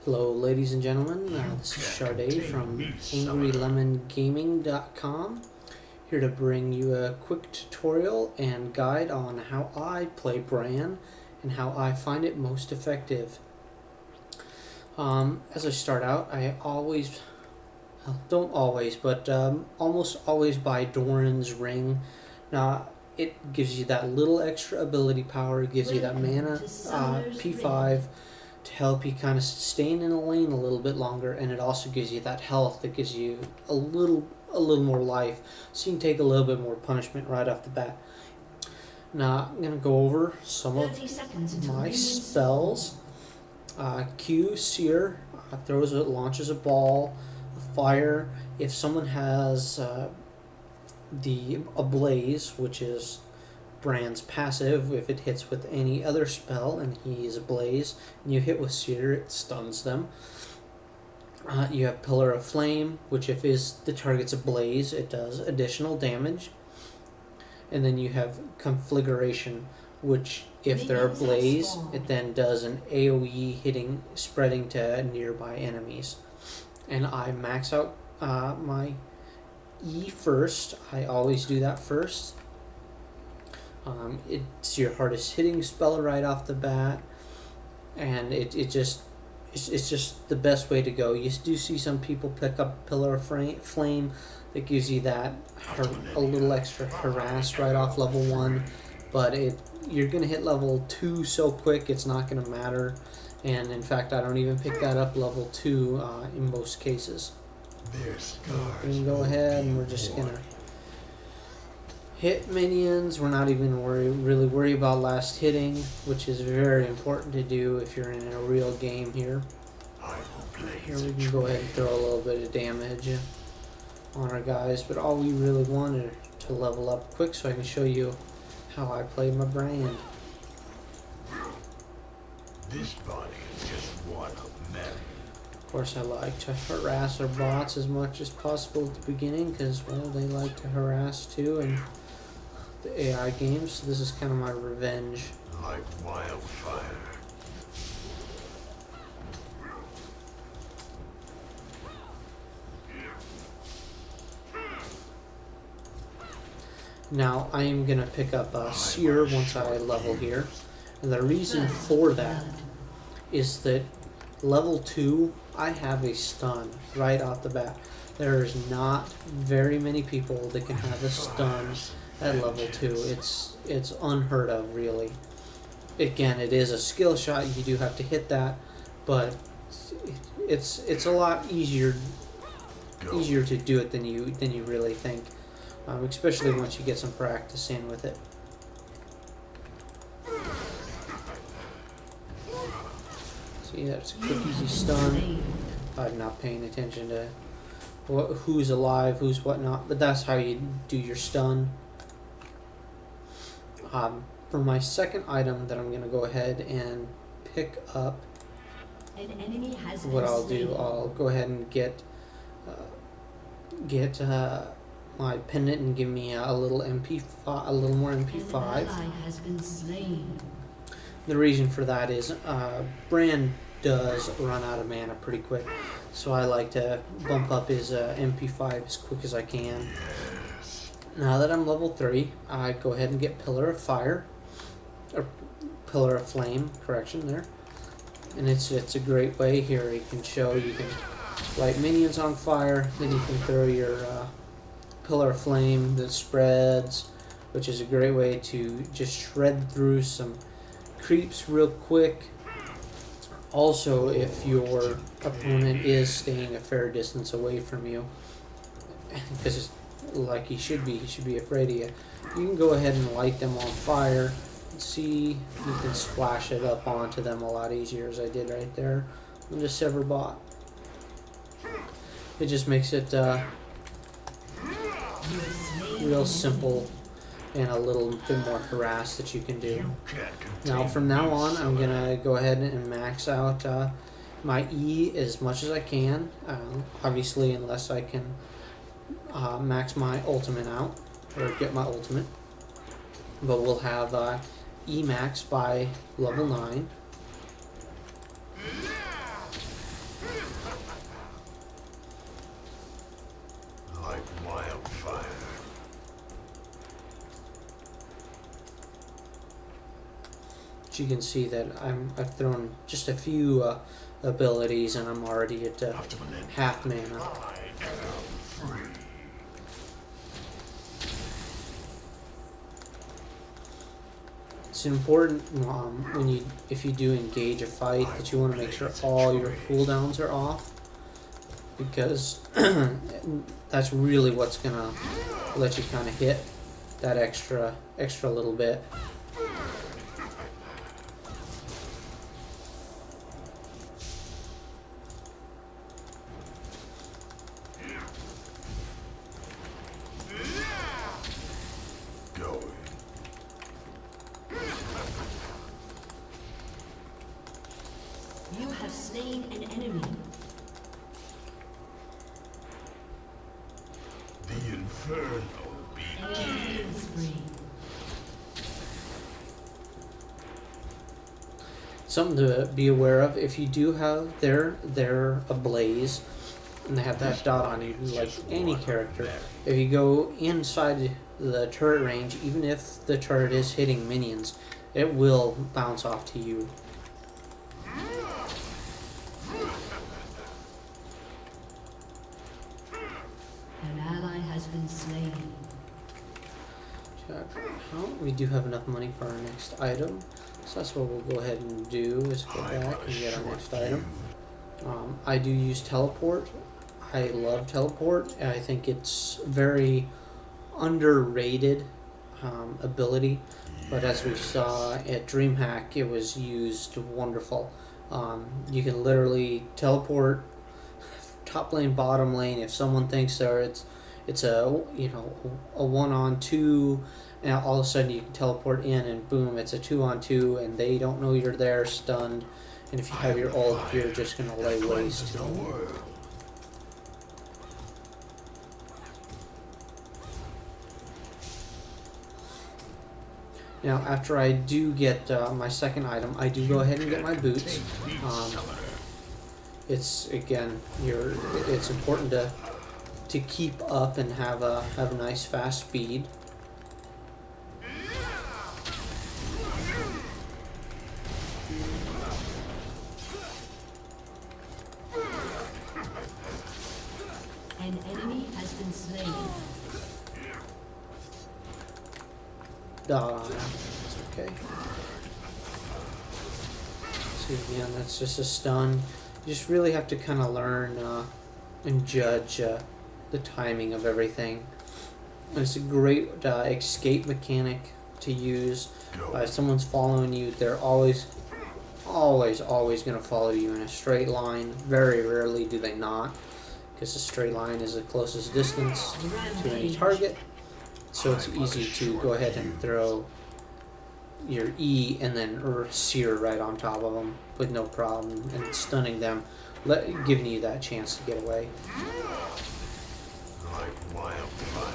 Hello ladies and gentlemen, this is Sade from angrylemongaming.com, here to bring you a quick tutorial and guide on how I play Bran and how I find it most effective. As I start out, I always, don't always, but almost always buy Doran's Ring. Now, it gives you that little extra ability power, it gives you that mana, P5, to help you kind of sustain in a lane a little bit longer, and it also gives you that health that gives you a little more life, so you can take a little bit more punishment right off the bat. Now I'm going to go over some of my spells. Q, Seer, launches a ball of fire. If someone has a Blaze, which is Bran's passive, if it hits with any other spell and he is ablaze and you hit with Seer, it stuns them. You have Pillar of Flame, which if the target's ablaze, it does additional damage. And then you have Conflagration, which if they're ablaze, it then does an AoE spreading to nearby enemies. And I max out my E first. I always do that first. It's your hardest hitting spell right off the bat, and it's just the best way to go. You do see some people pick up Pillar of Flame that gives you that a little extra harass right off level 1, but you're gonna hit level 2 so quick it's not gonna matter, and in fact I don't even pick that up level 2 in most cases. We're gonna go ahead and we're just gonna hit minions. We're not even really worry about last hitting, which is very important to do if you're in a real game here. Here we can go ahead and throw a little bit of damage on our guys, but all we really want is to level up quick so I can show you how I play my brand. This body is just one of many. Of course, I like to harass our bots as much as possible at the beginning because, well, they like to harass too in the AI games, so this is kind of my revenge. Like wildfire. Now I am going to pick up Seer once I level here, and the reason for that is that level 2 I have a stun right off the bat. There's not very many people that can have a stun at level 2. It's unheard of, really. Again, it is a skill shot, you do have to hit that, but it's a lot easier to do it than you really think. Especially once you get some practice in with it. See, that's a quick, easy stun. I'm not paying attention to who's alive, who's whatnot, but that's how you do your stun. For my second item that I'm going to go ahead and pick up, what I'll do, I'll go ahead and get my pendant and give me a little MP5, a little more MP5. The reason for that is Bran does run out of mana pretty quick, so I like to bump up his MP5 as quick as I can. Now that I'm level 3, I go ahead and get Pillar of Fire, or Pillar of Flame, correction there, and it's a great way here. You can light minions on fire, then you can throw your Pillar of Flame that spreads, which is a great way to just shred through some creeps real quick. Also, if your opponent is staying a fair distance away from you, because it's like he should be afraid of you, you can go ahead and light them on fire. See, you can splash it up onto them a lot easier, as I did right there on the Sever bot. It just makes it real simple and a little bit more harass that you can do. Now from now on, I'm gonna go ahead and max out my E as much as I can, obviously unless I can max my ultimate out or get my ultimate, but we'll have E max by level 9. But you can see that I've thrown just a few abilities, and I'm already at half mana. I am free. It's important if you do engage a fight that you want to make sure all your cooldowns are off, because that's really what's gonna let you kind of hit that extra little bit. Going. You have slain an enemy. The inferno begins. Killing spree. Something to be aware of: if you do have they're ablaze, and they have that dot on you, like any character. If you go inside the turret range, even if the turret is hitting minions, it will bounce off to you. An ally has been slain. Check. Oh, we do have enough money for our next item, so that's what we'll go ahead and do, is go back and get our next item. I do use teleport. I love teleport. I think it's very underrated ability, but as we saw at DreamHack, it was used wonderful. You can literally teleport top lane, bottom lane. If someone thinks it's a a 1-on-2, and all of a sudden you can teleport in, and boom, it's a 2-on-2, and they don't know you're there, stunned. And if you have your ult, you're just gonna lay waste. The world. Now, after I do get my second item, I do go ahead and get my boots. It's it's important to keep up and have a nice fast speed. An enemy has been slain. It's okay. So again, that's just a stun. You just really have to kind of learn and judge the timing of everything. And it's a great escape mechanic to use. If someone's following you, they're always going to follow you in a straight line. Very rarely do they not, because a straight line is the closest distance to any target. So it's easy to go ahead and throw your E and then sear right on top of them with no problem, and stunning them, giving you that chance to get away. Like wildfire.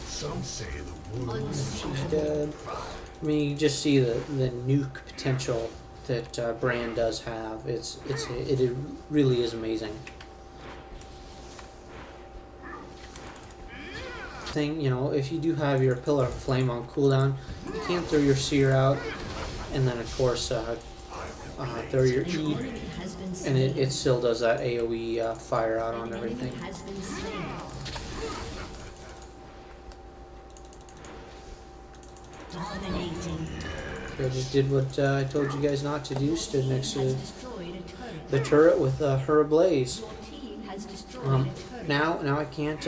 Some say the wound She's dead. I mean, you just see the nuke potential that Bran does have. It really is amazing. Thing, if you do have your Pillar of Flame on cooldown, you can throw your Seer out, and then of course throw your An E, enemy has been and slain. it still does that AoE fire out on An everything. enemy has been slain. Dominating. So I just did what I told you guys not to do. Stood next Has to destroyed a turret. the turret with her ablaze. Your team has destroyed a turret. Now I can't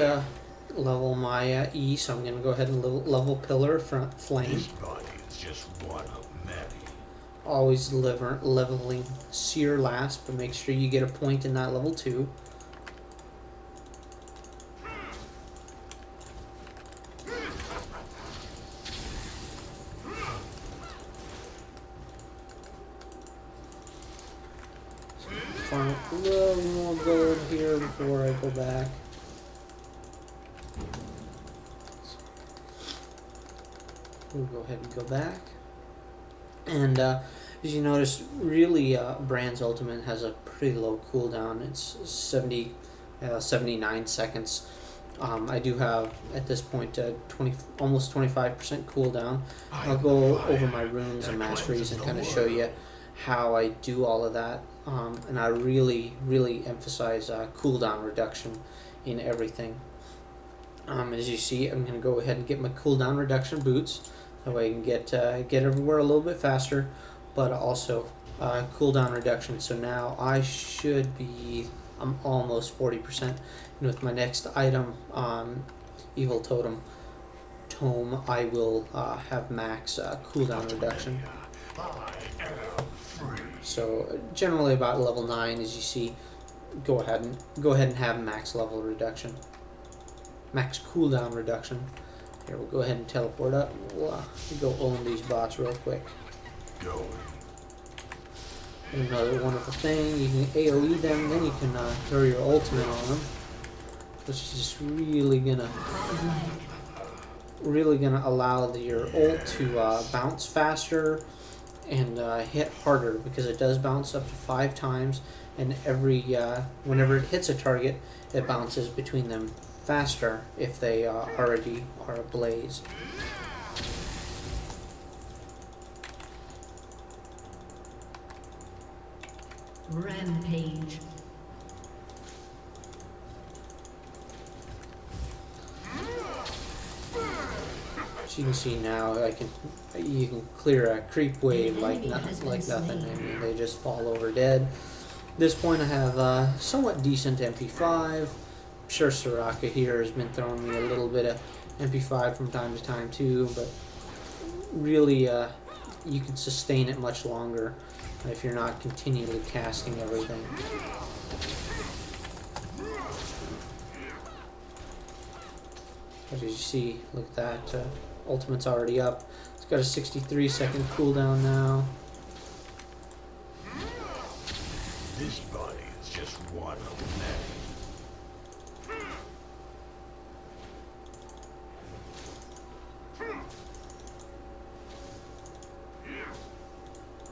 level my E, so I'm gonna go ahead and level Pillar Flame. This body is just one of many. Always leveling Seer last, but make sure you get a point in that level 2. Farm a little more gold here before I go back. We'll go ahead and go back. And As you notice, really, Brand's ultimate has a pretty low cooldown. It's 79 seconds. I do have, at this point, almost 25% cooldown. I'll go over my runes and masteries and kind of show you how I do all of that. And I really, really emphasize cooldown reduction in everything. As you see, I'm going to go ahead and get my cooldown reduction boots. That way I can get everywhere a little bit faster, but also cooldown reduction. So now I should be, I'm almost 40%. And with my next item, Evil Totem Tome, I will have max cooldown reduction. So generally about level 9, as you see, go ahead and have max level reduction, max cooldown reduction. Here, we'll go ahead and teleport up. We'll go own these bots real quick. Another wonderful thing, you can AoE them, then you can throw your ultimate on them, which is just really gonna allow your ult to bounce faster and hit harder, because it does bounce up to 5 times, and whenever it hits a target, it bounces between them faster if they already are ablaze. Rampage. As you can see now, you can clear a creep wave like nothing. I mean, they just fall over dead. At this point, I have somewhat decent MP5. I'm sure Soraka here has been throwing me a little bit of MP5 from time to time too, but really, you can sustain it much longer if you're not continually casting everything. As you see, look at that. Ultimate's already up. It's got a 63-second cooldown now. This body is just one of many.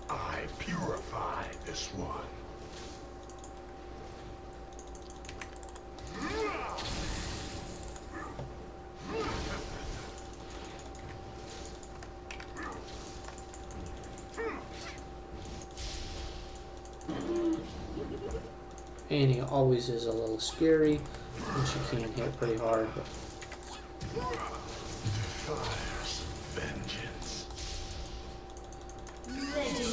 I purify this one. And he always is a little scary, which you can hit pretty hard. But Fire's vengeance.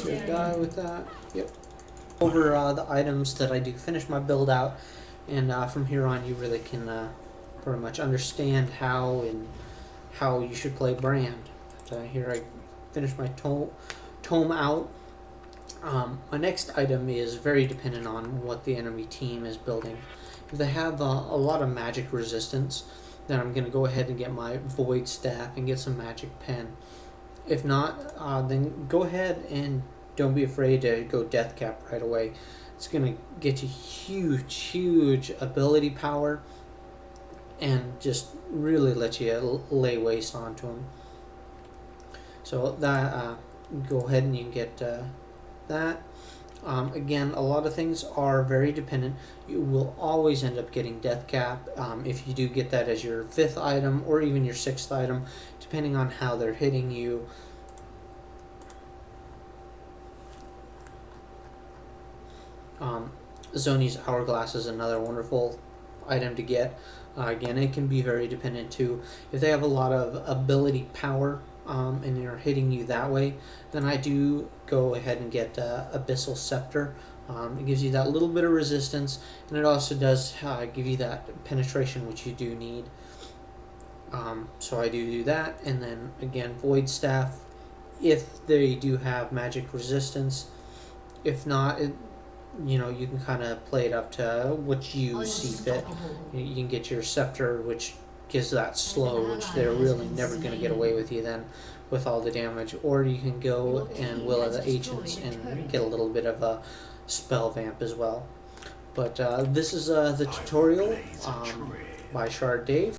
should die with that. Yep. Over the items that I do finish my build out, and from here on you really can pretty much understand how you should play Brand. But, here I finish my tome out. My next item is very dependent on what the enemy team is building. If they have a lot of magic resistance, then I'm going to go ahead and get my Void Staff and get some Magic Pen. If not, then go ahead and don't be afraid to go Death Cap right away. It's going to get you huge ability power and just really let you lay waste onto them. So that go ahead and you can get that. Again, a lot of things are very dependent. You will always end up getting Death Cap if you do get that as your 5th item or even your 6th item, depending on how they're hitting you. Zoni's Hourglass is another wonderful item to get. Again, it can be very dependent too. If they have a lot of ability power and they're hitting you that way, then I do go ahead and get Abyssal Scepter. It gives you that little bit of resistance, and it also does give you that penetration, which you do need. So I do that, and then again Void Staff if they do have magic resistance. If not, you can kind of play it up to what you see fit. You can get your Scepter, which gives that slow, which they're really never going to get away with you then with all the damage. Or you can go and Will of the Ancients and get a little bit of a spell vamp as well. But this is the tutorial by Shard Dave.